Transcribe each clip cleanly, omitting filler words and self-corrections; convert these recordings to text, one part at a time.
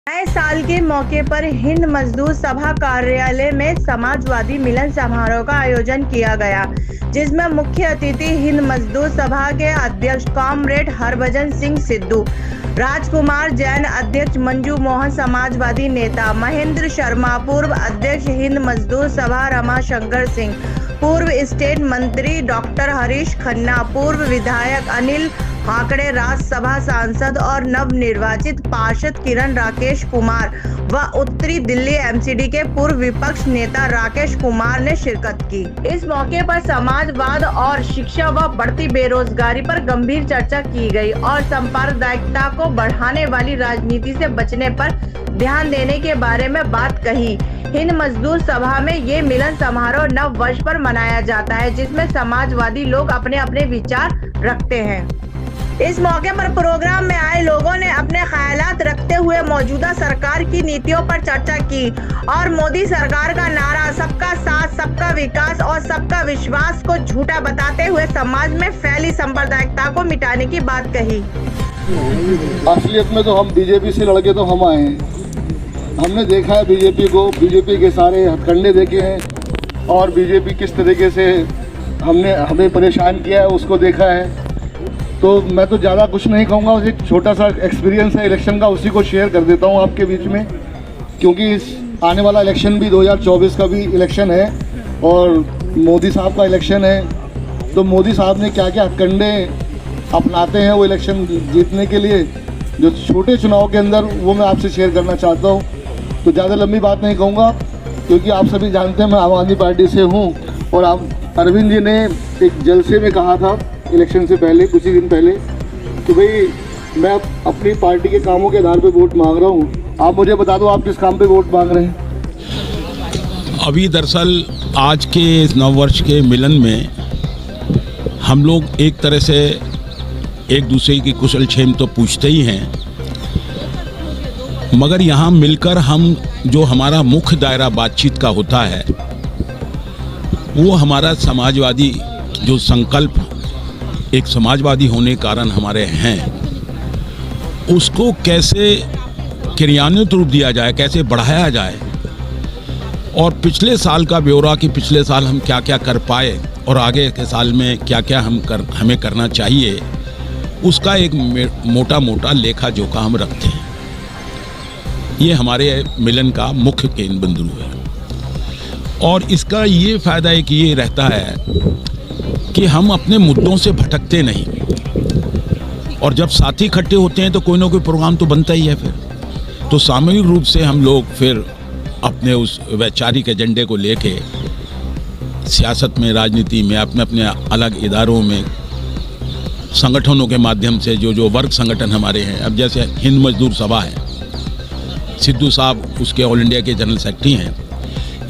नए साल के मौके पर हिंद मजदूर सभा कार्यालय में समाजवादी मिलन समारोह का आयोजन किया गया, जिसमें मुख्य अतिथि हिंद मजदूर सभा के अध्यक्ष कॉमरेड हरभजन सिंह सिद्धू, राजकुमार जैन अध्यक्ष, मंजू मोहन समाजवादी नेता, महेंद्र शर्मा पूर्व अध्यक्ष हिंद मजदूर सभा, रमाशंकर सिंह पूर्व स्टेट मंत्री, डॉक्टर हरीश खन्ना पूर्व विधायक, अनिल हाकड़े राज्यसभा सांसद और नवनिर्वाचित पार्षद किरण राकेश कुमार व उत्तरी दिल्ली एमसीडी के पूर्व विपक्ष नेता राकेश कुमार ने शिरकत की। इस मौके पर समाजवाद और शिक्षा व बढ़ती बेरोजगारी पर गंभीर चर्चा की गई और सांप्रदायिकता को बढ़ाने वाली राजनीति से बचने पर ध्यान देने के बारे में बात कही। हिंद मजदूर सभा में ये मिलन समारोह नव वर्ष पर मनाया जाता है, जिसमें समाजवादी लोग अपने अपने विचार रखते हैं। इस मौके पर प्रोग्राम में आए लोगों ने अपने ख्यालात रखते हुए मौजूदा सरकार की नीतियों पर चर्चा की और मोदी सरकार का नारा सबका साथ, सबका विकास और सबका विश्वास को झूठा बताते हुए समाज में फैली सांप्रदायिकता को मिटाने की बात कही। असलियत में तो हम बीजेपी से लड़के तो हम आए हैं। हमने देखा है बीजेपी को, बीजेपी के सारे हथकंडे देखे हैं और बीजेपी किस तरीके से हमें परेशान किया है उसको देखा है। तो मैं तो ज़्यादा कुछ नहीं कहूँगा, उसे एक छोटा सा एक्सपीरियंस है इलेक्शन का, उसी को शेयर कर देता हूँ आपके बीच में, क्योंकि इस आने वाला इलेक्शन भी 2024 का भी इलेक्शन है और मोदी साहब का इलेक्शन है। तो मोदी साहब ने क्या क्या हथकंडे अपनाते हैं वो इलेक्शन जीतने के लिए, जो छोटे चुनाव के अंदर, वो मैं आपसे शेयर करना चाहता हूँ। तो ज़्यादा लंबी बात नहीं कहूँगा, क्योंकि आप सभी जानते हैं मैं आम आदमी पार्टी से हूँ और आप अरविंद जी ने एक जलसे में कहा था इलेक्शन से पहले, कुछ ही दिन पहले, कि भाई मैं अपनी पार्टी के कामों के आधार पे वोट मांग रहा हूँ। आप मुझे बता दो आप किस काम पे वोट मांग रहे हैं? अभी दरअसल आज के इस नववर्ष के मिलन में हम लोग एक तरह से एक दूसरे की कुशल क्षेम तो पूछते ही हैं, मगर यहाँ मिलकर हम जो हमारा मुख्य दायरा बातचीत का होता है वो हमारा समाजवादी जो संकल्प एक समाजवादी होने के कारण हमारे हैं, उसको कैसे क्रियान्वित रूप दिया जाए, कैसे बढ़ाया जाए, और पिछले साल का ब्यौरा कि पिछले साल हम क्या क्या कर पाए और आगे के साल में क्या क्या हमें करना चाहिए, उसका एक मोटा मोटा लेखा जोखा हम रखते हैं। ये हमारे मिलन का मुख्य केंद्र बिंदु है और इसका ये फ़ायदा है कि ये रहता है कि हम अपने मुद्दों से भटकते नहीं, और जब साथी इकट्ठे होते हैं तो कोई ना कोई प्रोग्राम तो बनता ही है। फिर तो सामूहिक रूप से हम लोग फिर अपने उस वैचारिक एजेंडे को लेके सियासत में, राजनीति में, अपने अपने अलग इदारों में, संगठनों के माध्यम से जो वर्ग संगठन हमारे हैं, अब जैसे हिंद मजदूर सभा है, सिद्धू साहब उसके ऑल इंडिया के जनरल सेक्रेटरी हैं।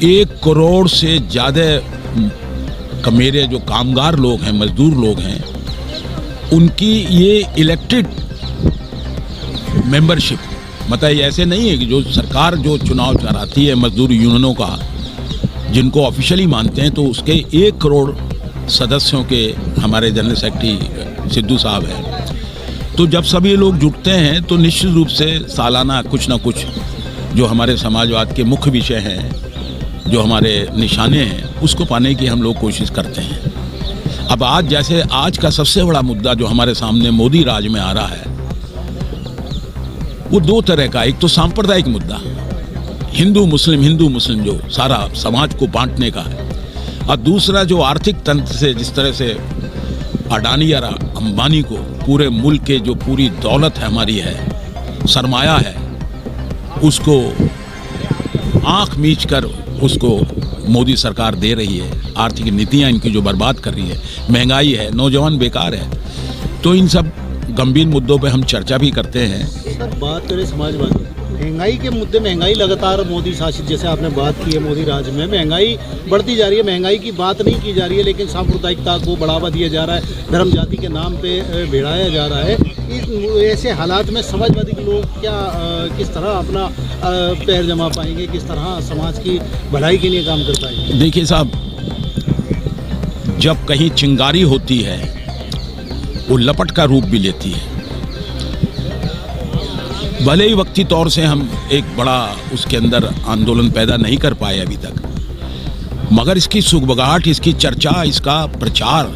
1 करोड़ से ज़्यादा मेरे जो कामगार लोग हैं, मजदूर लोग हैं, उनकी ये इलेक्टेड मेंबरशिप, मतलब ऐसे नहीं है कि जो सरकार जो चुनाव कराती है मजदूर यूनियनों का, जिनको ऑफिशियली मानते हैं, तो उसके 1 करोड़ सदस्यों के हमारे जनरल सेक्रेटरी सिद्धू साहब हैं। तो जब सभी लोग जुटते हैं तो निश्चित रूप से सालाना कुछ ना कुछ जो हमारे समाजवाद के मुख्य विषय हैं, जो हमारे निशाने हैं, उसको पाने की हम लोग कोशिश करते हैं। अब आज का सबसे बड़ा मुद्दा जो हमारे सामने मोदी राज में आ रहा है, वो 2 तरह का, एक तो सांप्रदायिक मुद्दा, हिंदू मुस्लिम जो सारा समाज को बांटने का है, और दूसरा जो आर्थिक तंत्र से जिस तरह से अडानी या अंबानी को पूरे मुल्क के जो पूरी दौलत है हमारी है, सरमाया है, उसको आंख मीच कर उसको मोदी सरकार दे रही है। आर्थिक नीतियां इनकी जो बर्बाद कर रही है, महंगाई है, नौजवान बेकार है। तो इन सब गंभीर मुद्दों पे हम चर्चा भी करते हैं। सर, बात करें समाजवादी महंगाई के मुद्दे, महंगाई लगातार मोदी शासित, जैसे आपने बात की है, मोदी राज में महंगाई बढ़ती जा रही है। महंगाई की बात नहीं की जा रही है, लेकिन सांप्रदायिकता को बढ़ावा दिया जा रहा है, धर्म जाति के नाम पे भिड़ाया जा रहा है। ऐसे हालात में समाजवादी लोग किस तरह अपना पैर जमा पाएंगे, किस तरह समाज की भलाई के लिए काम कर पाएंगे? देखिए साहब, जब कहीं चिंगारी होती है वो लपट का रूप भी लेती है। भले ही वक्ती तौर से हम एक बड़ा उसके अंदर आंदोलन पैदा नहीं कर पाए अभी तक, मगर इसकी सुगबगाहट, इसकी चर्चा, इसका प्रचार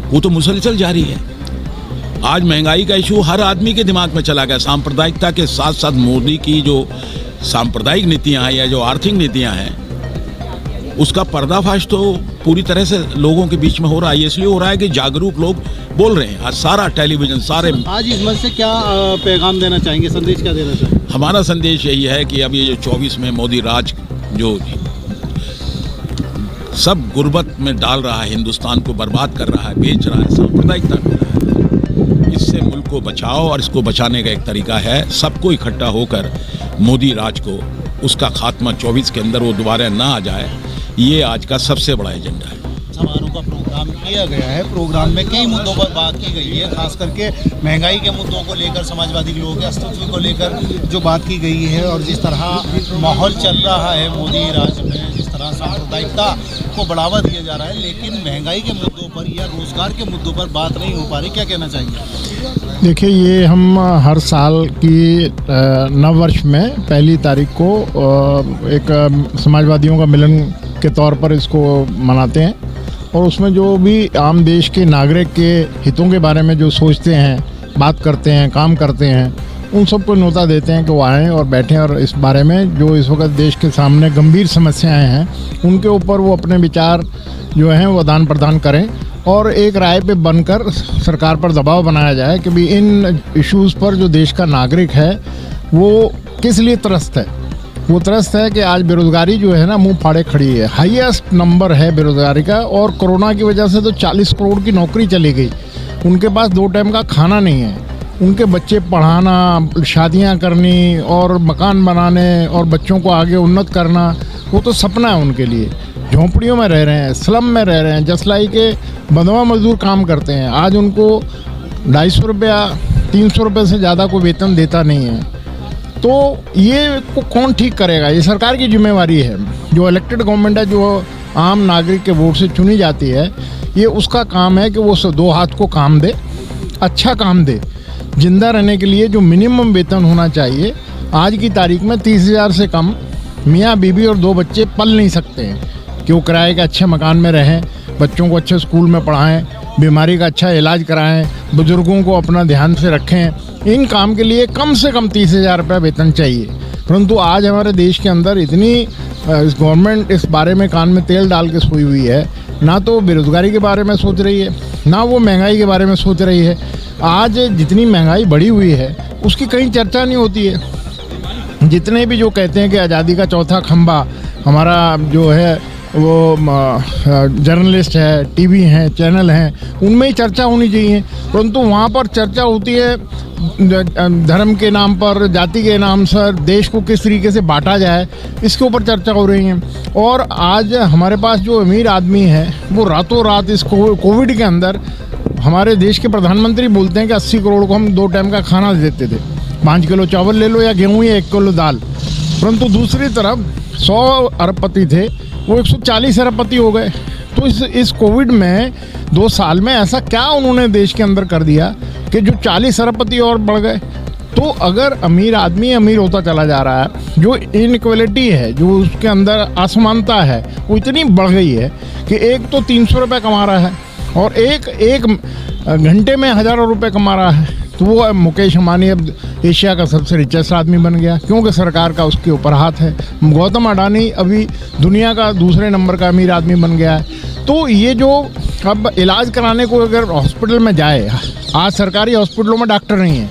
वो तो मुसलसल जारी है। आज महंगाई का इशू हर आदमी के दिमाग में चला गया। सांप्रदायिकता के साथ साथ मोदी की जो सांप्रदायिक नीतियां हैं या जो आर्थिक नीतियां हैं, उसका पर्दाफाश तो पूरी तरह से लोगों के बीच में हो रहा है। इसलिए हो रहा है कि जागरूक लोग बोल रहे हैं। आज सारा टेलीविजन, सारे आज इस मंच से क्या पैगाम देना चाहेंगे, संदेश क्या देना चाहेंगे? हमारा संदेश यही है कि अब ये जो 24 में मोदी राज जो सब गुर्बत में डाल रहा है, हिंदुस्तान को बर्बाद कर रहा है, बेच रहा है, सांप्रदायिकता कर रहा है, इससे मुल्क को बचाओ। और इसको बचाने का एक तरीका है सबको इकट्ठा होकर मोदी राज को, उसका खात्मा 24 के अंदर वो दोबारा ना आ जाए, ये आज का सबसे बड़ा एजेंडा है। समारोह का प्रोग्राम किया गया है। प्रोग्राम में कई मुद्दों पर बात की गई है, खास करके महंगाई के मुद्दों को लेकर, समाजवादी लोगों के अस्तित्व को लेकर जो बात की गई है, और जिस तरह माहौल चल रहा है मोदी राज में, जिस तरह सांप्रदायिकता को बढ़ावा दिया जा रहा है, लेकिन महंगाई के मुद्दों पर या रोजगार के मुद्दों पर बात नहीं हो पा रही। क्या कहना चाहिए? देखिए, ये हम हर साल की नव वर्ष में 1 तारीख को एक समाजवादियों का मिलन के तौर पर इसको मनाते हैं, और उसमें जो भी आम देश के नागरिक के हितों के बारे में जो सोचते हैं, बात करते हैं, काम करते हैं, उन सबको न्योता देते हैं कि वो आएँ और बैठें और इस बारे में जो इस वक्त देश के सामने गंभीर समस्याएं हैं उनके ऊपर वो अपने विचार जो हैं वो आदान प्रदान करें, और एक राय पे बनकर सरकार पर दबाव बनाया जाए कि भी इन इश्यूज़ पर जो देश का नागरिक है वो किस लिए त्रस्त है। वो त्रस्त है कि आज बेरोज़गारी जो है ना मुंह फाड़े खड़ी है, हाईएस्ट नंबर है बेरोज़गारी का, और कोरोना की वजह से तो 40 करोड़ की नौकरी चली गई। उनके पास 2 टाइम का खाना नहीं है, उनके बच्चे पढ़ाना, शादियां करनी और मकान बनाने और बच्चों को आगे उन्नत करना, वो तो सपना है उनके लिए। झोंपड़ियों में रह रहे हैं, स्लम में रह रहे हैं, जसलाई के बंधुआ मजदूर काम करते हैं। आज उनको 250 रुपया 300 रुपये से ज़्यादा कोई वेतन देता नहीं है। तो ये को कौन ठीक करेगा? ये सरकार की जिम्मेवारी है। जो इलेक्टेड गवर्नमेंट है, जो आम नागरिक के वोट से चुनी जाती है, ये उसका काम है कि वो 2 हाथ को काम दे, अच्छा काम दे। जिंदा रहने के लिए जो मिनिमम वेतन होना चाहिए, आज की तारीख में 30,000 से कम मियाँ बीबी और 2 बच्चे पल नहीं सकते हैं कि वो किराए के अच्छे मकान में रहें, बच्चों को अच्छे स्कूल में पढ़ाएं, बीमारी का अच्छा इलाज कराएं, बुजुर्गों को अपना ध्यान से रखें। इन काम के लिए कम से कम 30,000 रुपये वेतन चाहिए। परंतु आज हमारे देश के अंदर इतनी गवर्नमेंट इस बारे में कान में तेल डाल के सोई हुई है, ना तो बेरोज़गारी के बारे में सोच रही है, ना वो महंगाई के बारे में सोच रही है। आज जितनी महंगाई बढ़ी हुई है उसकी कहीं चर्चा नहीं होती है। जितने भी जो कहते हैं कि आज़ादी का चौथा खंभा हमारा जो है वो जर्नलिस्ट है, टीवी हैं, चैनल हैं, उनमें ही चर्चा होनी चाहिए, परंतु वहाँ पर चर्चा होती है धर्म के नाम पर, जाति के नाम पर, देश को किस तरीके से बांटा जाए, इसके ऊपर चर्चा हो रही है। और आज हमारे पास जो अमीर आदमी है वो रातों रात इस कोविड के अंदर, हमारे देश के प्रधानमंत्री बोलते हैं कि 80 करोड़ को हम 2 टाइम का खाना देते थे, 5 किलो चावल ले लो या गेहूँ या 1 किलो दाल। परंतु दूसरी तरफ 100 अरबपति थे, वो 140 अरबपति हो गए। तो इस कोविड में 2 साल में ऐसा क्या उन्होंने देश के अंदर कर दिया कि जो 40 अरबपति और बढ़ गए। तो अगर अमीर आदमी अमीर होता चला जा रहा है, जो इनइक्वलिटी है, जो उसके अंदर असमानता है, वो इतनी बढ़ गई है कि एक तो 300 रुपये कमा रहा है और एक घंटे में हज़ारों रुपये कमा रहा है। तो वो मुकेश अंबानी अब एशिया का सबसे रिचेस्ट आदमी बन गया, क्योंकि सरकार का उसके ऊपर हाथ है। गौतम अडानी अभी दुनिया का दूसरे नंबर का अमीर आदमी बन गया है। तो ये जो अब इलाज कराने को अगर हॉस्पिटल में जाए, आज सरकारी हॉस्पिटलों में डॉक्टर नहीं है,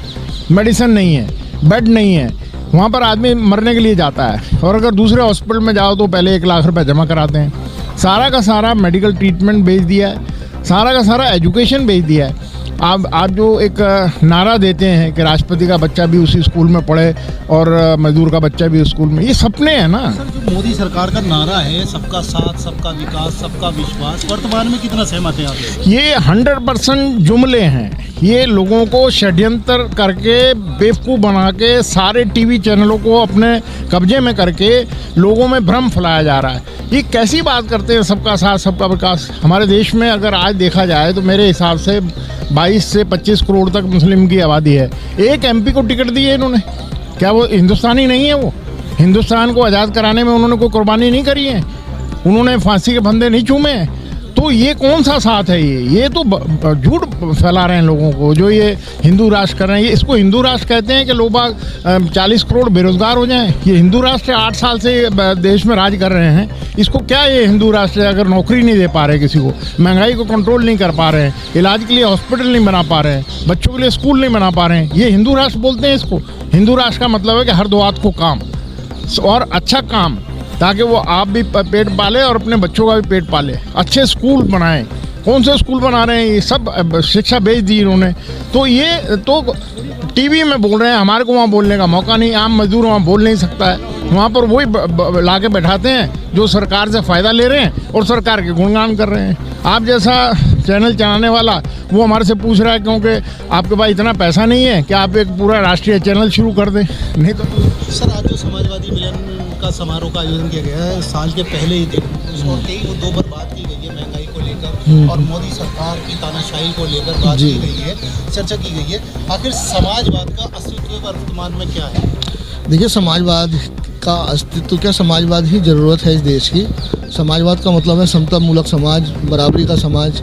मेडिसिन नहीं है, बेड नहीं है, वहाँ पर आदमी मरने के लिए जाता है। और अगर दूसरे हॉस्पिटल में जाओ तो पहले 1 लाख रुपये जमा कराते हैं। सारा का सारा मेडिकल ट्रीटमेंट बेच दिया है, सारा का सारा एजुकेशन बेच दिया है। आप जो एक नारा देते हैं कि राष्ट्रपति का बच्चा भी उसी स्कूल में पढ़े और मजदूर का बच्चा भी उस स्कूल में, ये सपने हैं ना। सर, जो मोदी सरकार का नारा है, सबका साथ, सबका विकास, सबका विश्वास, वर्तमान में कितना सहमत हैं आप? ये 100% जुमले हैं। ये लोगों को षड्यंत्र करके, बेवकूफ़ बना के, सारे टीवी चैनलों को अपने कब्जे में करके लोगों में भ्रम फैलाया जा रहा है। ये कैसी बात करते हैं सबका साथ सबका विकास? हमारे देश में अगर आज देखा जाए तो मेरे हिसाब से 22 से 25 करोड़ तक मुस्लिम की आबादी है। एक एमपी को टिकट दी है इन्होंने। क्या वो हिंदुस्तानी नहीं है? वो हिंदुस्तान को आज़ाद कराने में उन्होंने कोई कुर्बानी नहीं करी है? उन्होंने फांसी के फंदे नहीं चूमे हैं? तो ये कौन सा साथ है? ये तो झूठ फैला रहे हैं लोगों को, जो ये हिंदू राष्ट्र कर रहे हैं। ये इसको हिंदू राष्ट्र कहते हैं कि लोग बाग 40 करोड़ बेरोजगार हो जाएं। ये हिंदू राष्ट्र 8 साल से देश में राज कर रहे हैं। इसको क्या ये हिंदू राष्ट्र है? अगर नौकरी नहीं दे पा रहे किसी को, महंगाई को कंट्रोल नहीं कर पा रहे हैं, इलाज के लिए हॉस्पिटल नहीं बना पा रहे हैं, बच्चों के लिए स्कूल नहीं बना पा रहे हैं, ये हिंदू राष्ट्र बोलते हैं इसको? हिंदू राष्ट्र का मतलब है कि हर दुआत को काम और अच्छा काम, ताकि वो आप भी पेट पाले और अपने बच्चों का भी पेट पाले। अच्छे स्कूल बनाएं। कौन से स्कूल बना रहे हैं? ये सब शिक्षा बेच दी इन्होंने। तो ये तो टीवी में बोल रहे हैं, हमारे को वहाँ बोलने का मौका नहीं। आम मजदूर वहाँ बोल नहीं सकता है। वहाँ पर वही ला के बैठाते हैं जो सरकार से फ़ायदा ले रहे हैं और सरकार के गुणगान कर रहे हैं। आप जैसा चैनल चलाने वाला वो हमारे से पूछ रहा है क्योंकि आपके पास इतना पैसा नहीं है कि आप एक पूरा राष्ट्रीय चैनल शुरू कर दें। नहीं तो सर, आज जो समाजवादी मिलन का समारोह का आयोजन किया गया है साल के पहले ही दिन, उसमें कई मुद्दों पर बात की गई है, महंगाई को लेकर और मोदी सरकार की तानाशाही को लेकर बात की गई है, चर्चा की गई है। आखिर समाजवाद का अस्तित्व वर्तमान में क्या है? देखिए, समाजवाद का अस्तित्व क्या, समाजवाद ही ज़रूरत है इस देश की। समाजवाद का मतलब है समता मूलक समाज, बराबरी का समाज।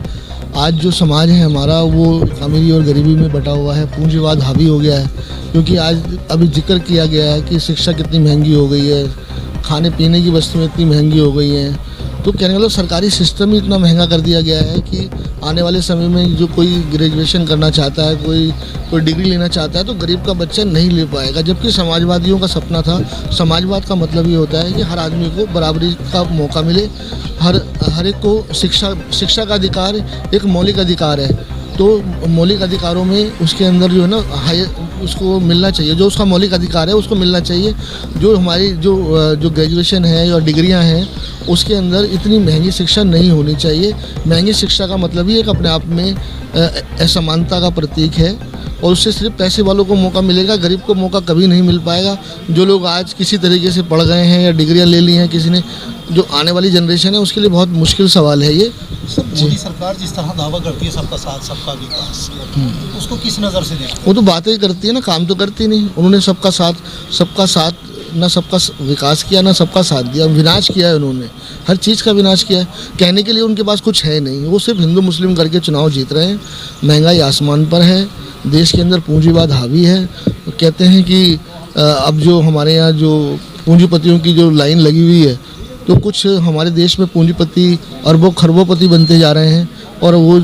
आज जो समाज है हमारा वो अमीरी और गरीबी में बटा हुआ है, पूंजीवाद हावी हो गया है। क्योंकि आज अभी जिक्र किया गया है कि शिक्षा कितनी महंगी हो गई है, खाने पीने की वस्तुएं इतनी महंगी हो गई हैं। तो कहने का मतलब सरकारी सिस्टम ही इतना महंगा कर दिया गया है कि आने वाले समय में जो कोई ग्रेजुएशन करना चाहता है, कोई डिग्री लेना चाहता है, तो गरीब का बच्चा नहीं ले पाएगा। जबकि समाजवादियों का सपना था, समाजवाद का मतलब ये होता है कि हर आदमी को बराबरी का मौका मिले, हर एक को शिक्षा का अधिकार एक मौलिक अधिकार है। तो मौलिक अधिकारों में उसके अंदर जो है ना उसको मिलना चाहिए, जो उसका मौलिक अधिकार है उसको मिलना चाहिए। जो हमारी जो ग्रेजुएशन है या डिग्रियां हैं उसके अंदर इतनी महंगी शिक्षा नहीं होनी चाहिए। महंगी शिक्षा का मतलब ही एक अपने आप में असमानता का प्रतीक है और उससे सिर्फ पैसे वालों को मौका मिलेगा, गरीब को मौका कभी नहीं मिल पाएगा। जो लोग आज किसी तरीके से पढ़ गए हैं या डिग्रियां ले ली हैं किसी ने, जो आने वाली जनरेशन है उसके लिए बहुत मुश्किल सवाल है ये। मोदी सरकार जिस तरह दावा करती है सबका साथ सबका विकास, उसको किस नज़र से देखते हैं? वो तो बातें ही करती है ना, काम तो करती नहीं। उन्होंने सबका साथ ना सबका विकास किया ना सबका साथ दिया, विनाश किया है उन्होंने, हर चीज़ का विनाश किया है। कहने के लिए उनके पास कुछ है नहीं, वो सिर्फ हिंदू मुस्लिम करके चुनाव जीत रहे हैं। महंगाई आसमान पर है, देश के अंदर पूंजीवाद हावी है। कहते हैं कि अब जो हमारे यहाँ जो पूंजीपतियों की जो लाइन लगी हुई है, तो कुछ हमारे देश में पूंजीपति अरबों खरबोपति बनते जा रहे हैं और वो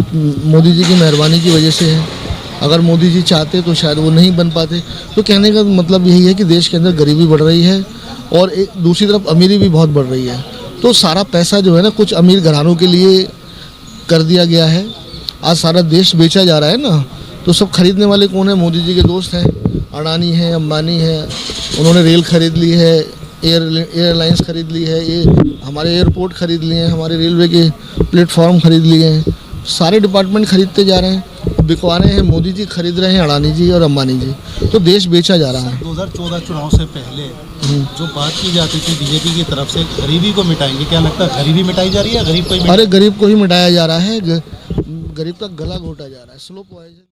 मोदी जी की मेहरबानी की वजह से है। अगर मोदी जी चाहते तो शायद वो नहीं बन पाते। तो कहने का मतलब यही है कि देश के अंदर गरीबी बढ़ रही है और एक दूसरी तरफ अमीरी भी बहुत बढ़ रही है। तो सारा पैसा जो है ना कुछ अमीर घरानों के लिए कर दिया गया है। आज सारा देश बेचा जा रहा है ना, तो सब खरीदने वाले कौन है? मोदी जी के दोस्त हैं, अडानी है, अंबानी है। उन्होंने रेल खरीद ली है, एयरलाइंस खरीद ली है, ये हमारे एयरपोर्ट खरीद लिए हैं, हमारे रेलवे के प्लेटफॉर्म खरीद लिए हैं। सारे डिपार्टमेंट खरीदते जा रहे हैं, बिकवा रहे हैं। मोदी जी खरीद रहे हैं, अडानी जी और अंबानी जी। तो देश बेचा जा रहा है। 2014 चुनाव से पहले जो बात की जाती थी बीजेपी की तरफ से गरीबी को मिटाएंगे, क्या लगता है गरीबी मिटाई जा रही है? गरीब को ही अरे गरीब को ही मिटाया जा रहा है, गरीब का गला घोटा जा रहा है। Slow poison.